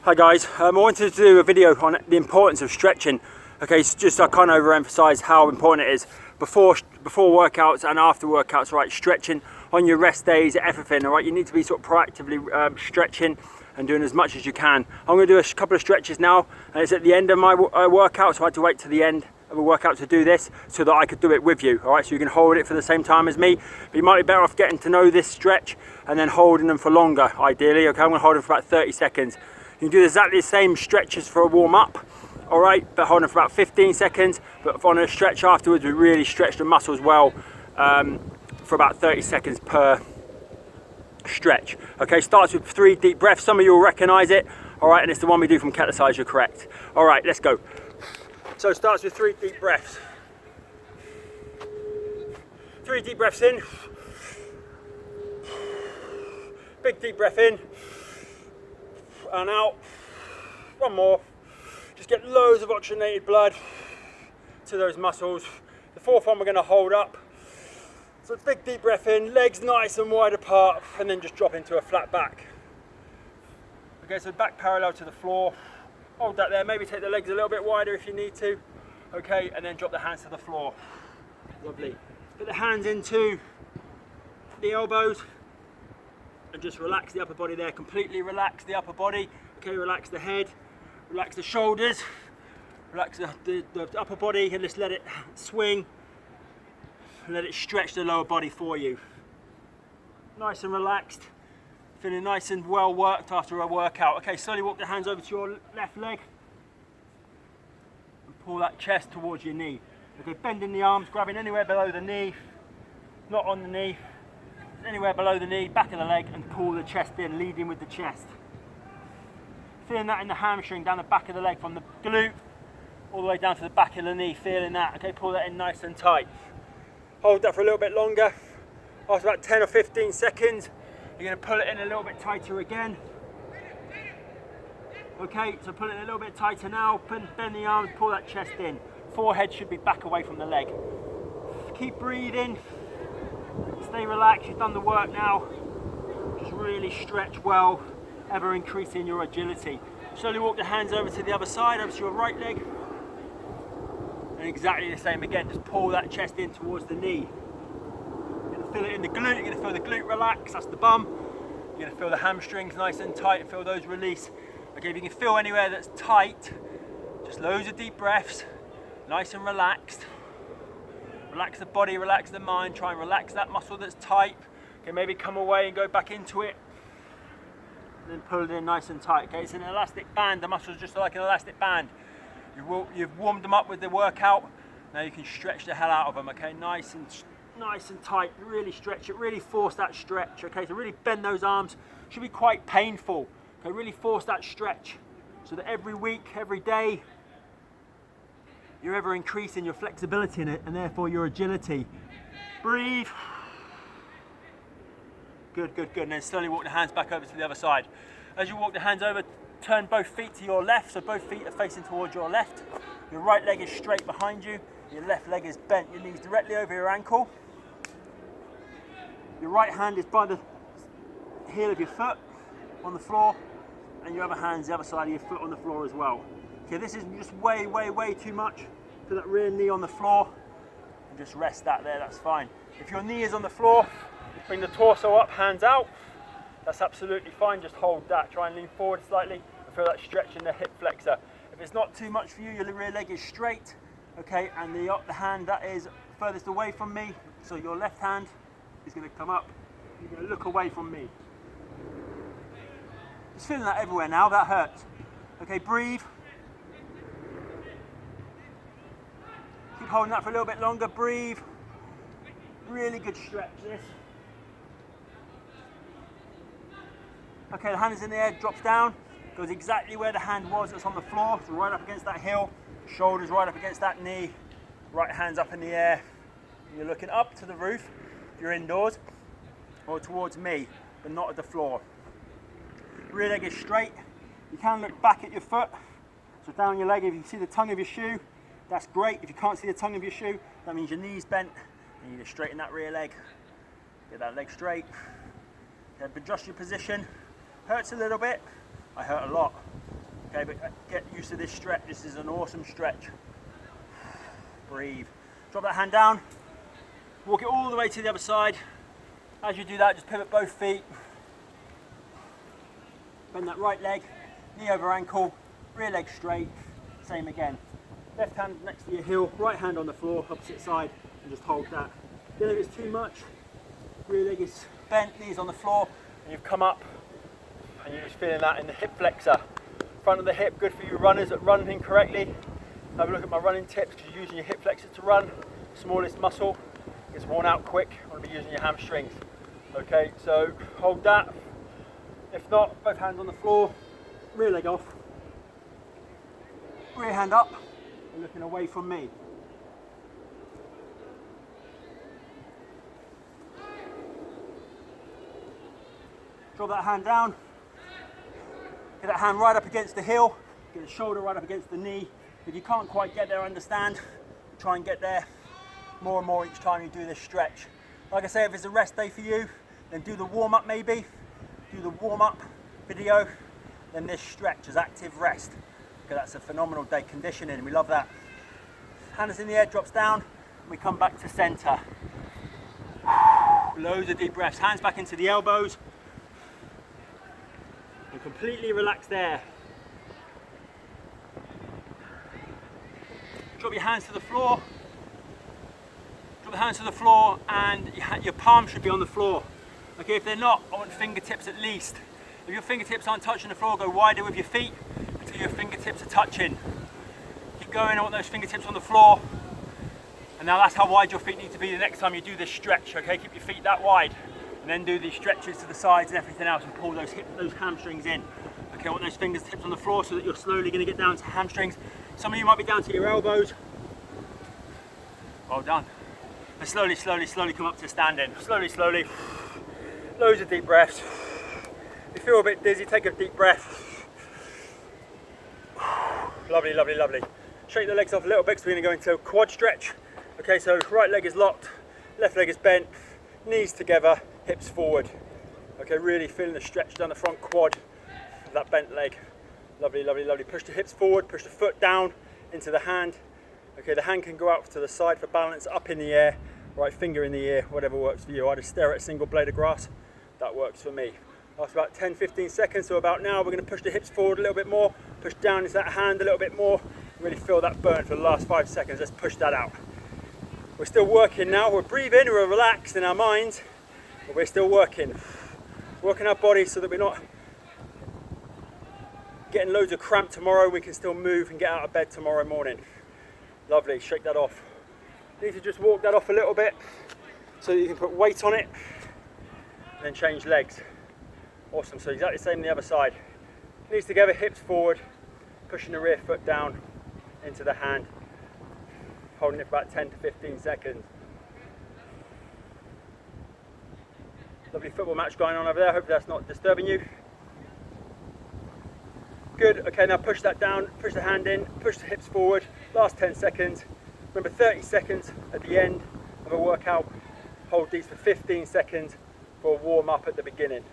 Hi guys, I wanted to do a video on the importance of stretching. Okay, so just I can't overemphasize how important it is before workouts and after workouts, right? Stretching on your rest days, everything, all right? You need to be sort of proactively stretching and doing as much as you can. I'm going to do a couple of stretches now, and it's at the end of my workout, so I had to wait to the end of a workout to do this so that I could do it with you, all right? So you can hold it for the same time as me, but you might be better off getting to know this stretch and then holding them for longer, ideally. Okay, I'm going to hold them for about 30 seconds. You can do exactly the same stretches for a warm-up, all right, but holding for about 15 seconds. But on a stretch afterwards, we really stretch the muscles well for about 30 seconds per stretch. Okay, starts with 3 deep breaths. Some of you will recognize it, all right, and it's the one we do from cat exercise. You're correct. All right, let's go. So it starts with 3 deep breaths. 3 deep breaths in. Big deep breath in. And out. One more. Just get loads of oxygenated blood to those muscles. The 4th one we're going to hold up. So big deep breath in, legs nice and wide apart, and then just drop into a flat back. Okay, so back parallel to the floor. Hold that there, maybe take the legs a little bit wider if you need to. Okay, and then drop the hands to the floor. Lovely. Put the hands into the elbows and just relax the upper body there. Completely relax the upper body. Okay, relax the head, relax the shoulders, relax the upper body, and just let it swing and let it stretch the lower body for you. Nice and relaxed, feeling nice and well worked after a workout. Okay, slowly walk the hands over to your left leg and pull that chest towards your knee. Okay, bending the arms, grabbing anywhere below the knee, not on the knee, anywhere below the knee, back of the leg, and pull the chest in, leading with the chest. Feeling that in the hamstring, down the back of the leg, from the glute all the way down to the back of the knee, feeling that. Okay, pull that in nice and tight. Hold that for a little bit longer. After about 10 or 15 seconds, you're going to pull it in a little bit tighter again. Okay, so pull it in a little bit tighter now. Bend the arms, pull that chest in. Forehead should be back away from the leg. Keep breathing. Stay relaxed. You've done the work now. Just really stretch well, ever increasing your agility. Slowly walk the hands over to the other side, over to your right leg. And exactly the same again, just pull that chest in towards the knee. You're going to feel it in the glute, you're going to feel the glute relax, that's the bum. You're going to feel the hamstrings nice and tight and feel those release. Okay, if you can feel anywhere that's tight, just loads of deep breaths, nice and relaxed. Relax the body, relax the mind, try and relax that muscle that's tight. Okay, maybe come away and go back into it. And then pull it in nice and tight. Okay, it's an elastic band, the muscles just like an elastic band. You've warmed them up with the workout. Now you can stretch the hell out of them. Okay, nice and tight. Really stretch it. Really force that stretch. Okay, so really bend those arms. Should be quite painful. Okay, really force that stretch so that every week, every day, you're ever increasing your flexibility in it and therefore your agility. Breathe. Good, good, good. And then slowly walk the hands back over to the other side. As you walk the hands over, turn both feet to your left, so both feet are facing towards your left. Your right leg is straight behind you. Your left leg is bent. Your knees directly over your ankle. Your right hand is by the heel of your foot on the floor, and your other hand's the other side of your foot on the floor as well. Okay, this is just way, way, way too much. Put that rear knee on the floor and just rest that there, that's fine. If your knee is on the floor, bring the torso up, hands out. That's absolutely fine, just hold that. Try and lean forward slightly and feel that stretch in the hip flexor. If it's not too much for you, your rear leg is straight, okay, and the hand that is furthest away from me, so your left hand is going to come up, you're going to look away from me. Just feeling that everywhere now, that hurts. Okay, breathe. Keep holding that for a little bit longer, breathe. Really good stretch this. Okay, the hand is in the air, drops down, goes exactly where the hand was that's on the floor, so right up against that heel, shoulders right up against that knee, right hand's up in the air. You're looking up to the roof if you're indoors, or towards me, but not at the floor. Rear leg is straight. You can look back at your foot, so down your leg. If you can see the tongue of your shoe, that's great. If you can't see the tongue of your shoe, that means your knee's bent, and you need to straighten that rear leg. Get that leg straight. Okay, adjust your position. Hurts a little bit. I hurt a lot. Okay, but get used to this stretch. This is an awesome stretch. Breathe. Drop that hand down. Walk it all the way to the other side. As you do that, just pivot both feet. Bend that right leg, knee over ankle, rear leg straight. Same again. Left hand next to your heel, right hand on the floor, opposite side, and just hold that. Then if it's too much, rear leg is bent, knees on the floor, and you've come up, and you're just feeling that in the hip flexor. Front of the hip, good for you runners that run incorrectly. Have a look at my running tips, because you're using your hip flexor to run. Smallest muscle gets worn out quick. You want to be using your hamstrings. Okay, so hold that. If not, both hands on the floor, rear leg off, rear hand up, and looking away from me. Drop that hand down, get that hand right up against the heel, get the shoulder right up against the knee. If you can't quite get there, understand, try and get there more and more each time you do this stretch. Like I say, if it's a rest day for you, then do the warm up maybe. Do the warm-up video, then this stretch as active rest, because that's a phenomenal day conditioning. We love that. Hands in the air, drops down, and we come back to center. Loads of deep breaths. Hands back into the elbows, and completely relax there. Drop your hands to the floor. Drop the hands to the floor, and your palms should be on the floor. Okay, if they're not, I want fingertips at least. If your fingertips aren't touching the floor, go wider with your feet until your fingertips are touching. Keep going, I want those fingertips on the floor. And now that's how wide your feet need to be the next time you do this stretch, okay? Keep your feet that wide. And then do these stretches to the sides and everything else and pull those hamstrings in. Okay, I want those fingertips on the floor so that you're slowly gonna get down to hamstrings. Some of you might be down to your elbows. Well done. And slowly, slowly, slowly come up to standing. Slowly, slowly. Loads of deep breaths. If you feel a bit dizzy, take a deep breath. Lovely, lovely, lovely. Shake the legs off a little bit because we're going to go into a quad stretch. Okay, so right leg is locked, left leg is bent, knees together, hips forward. Okay, really feeling the stretch down the front quad of that bent leg. Lovely, lovely, lovely. Push the hips forward, push the foot down into the hand. Okay, the hand can go out to the side for balance, up in the air, right finger in the ear, whatever works for you. I just stare at a single blade of grass. That works for me. After about 10-15 seconds, so about now, we're going to push the hips forward a little bit more, push down into that hand a little bit more, really feel that burn for the last 5 seconds. Let's push that out. We're still working now. We're breathing, we're relaxed in our minds, but we're still working. Working our body so that we're not getting loads of cramp tomorrow. We can still move and get out of bed tomorrow morning. Lovely, shake that off. You need to just walk that off a little bit so that you can put weight on it, and then change legs. Awesome, so exactly the same on the other side. Knees together, hips forward, pushing the rear foot down into the hand, holding it for about 10-15 seconds. Lovely football match going on over there, hopefully that's not disturbing you. Good, okay, now push that down, push the hand in, push the hips forward, last 10 seconds. Remember 30 seconds at the end of a workout, hold these for 15 seconds for a warm up at the beginning.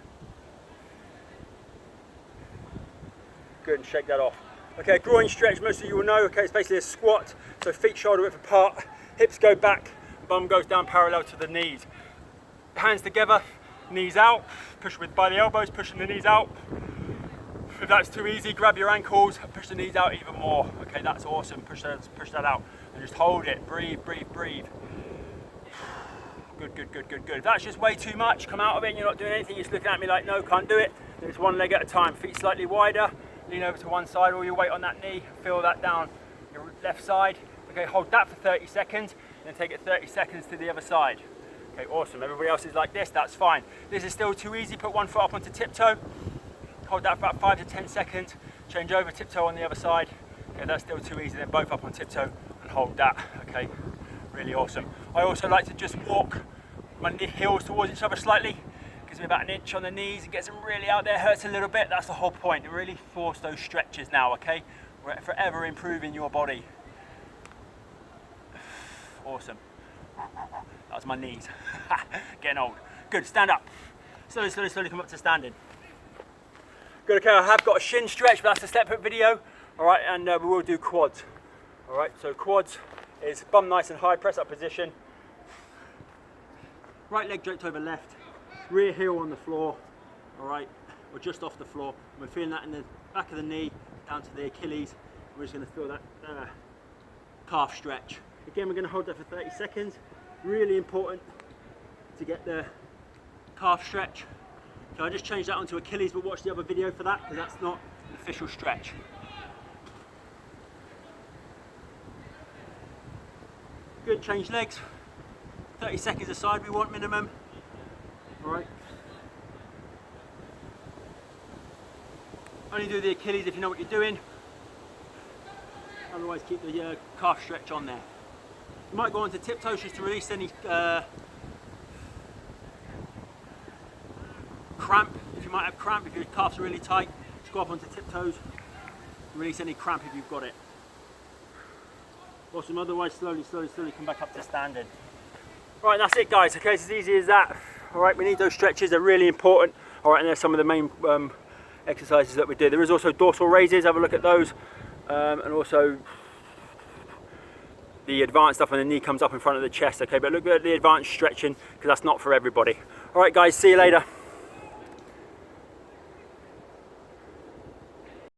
Good, and shake that off. Okay, groin stretch, most of you will know, okay, it's basically a squat, so feet shoulder width apart, hips go back, bum goes down parallel to the knees. Hands together, knees out, push by the elbows, pushing the knees out. If that's too easy, grab your ankles, push the knees out even more. Okay, that's awesome, push that out, and just hold it, breathe, breathe, breathe. Good, good, good, good, good. If that's just way too much, come out of it and you're not doing anything, you're just looking at me like, no, can't do it. Then it's one leg at a time, feet slightly wider, lean over to one side, all your weight on that knee, feel that down your left side. Okay, hold that for 30 seconds, then take it 30 seconds to the other side. Okay, awesome, everybody else is like this, that's fine. This is still too easy, put one foot up onto tiptoe, hold that for about 5 to 10 seconds, change over, tiptoe on the other side. Okay, that's still too easy, then both up on tiptoe and hold that, okay, really awesome. I also like to just walk my heels towards each other slightly, gives me about an inch on the knees, it gets them really out there, hurts a little bit, that's the whole point, to really force those stretches now, okay? We're forever improving your body. Awesome. That was my knees. Getting old. Good, stand up. Slowly, slowly, slowly come up to standing. Good, okay, I have got a shin stretch, but that's a separate video. All right, and we will do quads. All right, so quads is bum nice and high, press up position. Right leg draped over left, rear heel on the floor, all right, or just off the floor. We're feeling that in the back of the knee, down to the Achilles. We're just gonna feel that calf stretch. Again, we're gonna hold that for 30 seconds. Really important to get the calf stretch. So I just changed that onto Achilles, but watch the other video for that, because that's not an official stretch. Good, change legs. 30 seconds aside we want minimum. All right. Only do the Achilles if you know what you're doing. Otherwise keep the calf stretch on there. You might go onto tiptoes just to release any cramp. If you might have cramp, if your calves are really tight, just go up onto tiptoes, release any cramp if you've got it. Awesome, otherwise slowly come back up to standard. Right, that's it guys, okay, it's as easy as that. All right, we need those stretches, they're really important. All right, and there's some of the main exercises that we do. There is also dorsal raises, have a look at those. And also the advanced stuff when the knee comes up in front of the chest, okay, but look at the advanced stretching, because that's not for everybody. All right guys, see you later.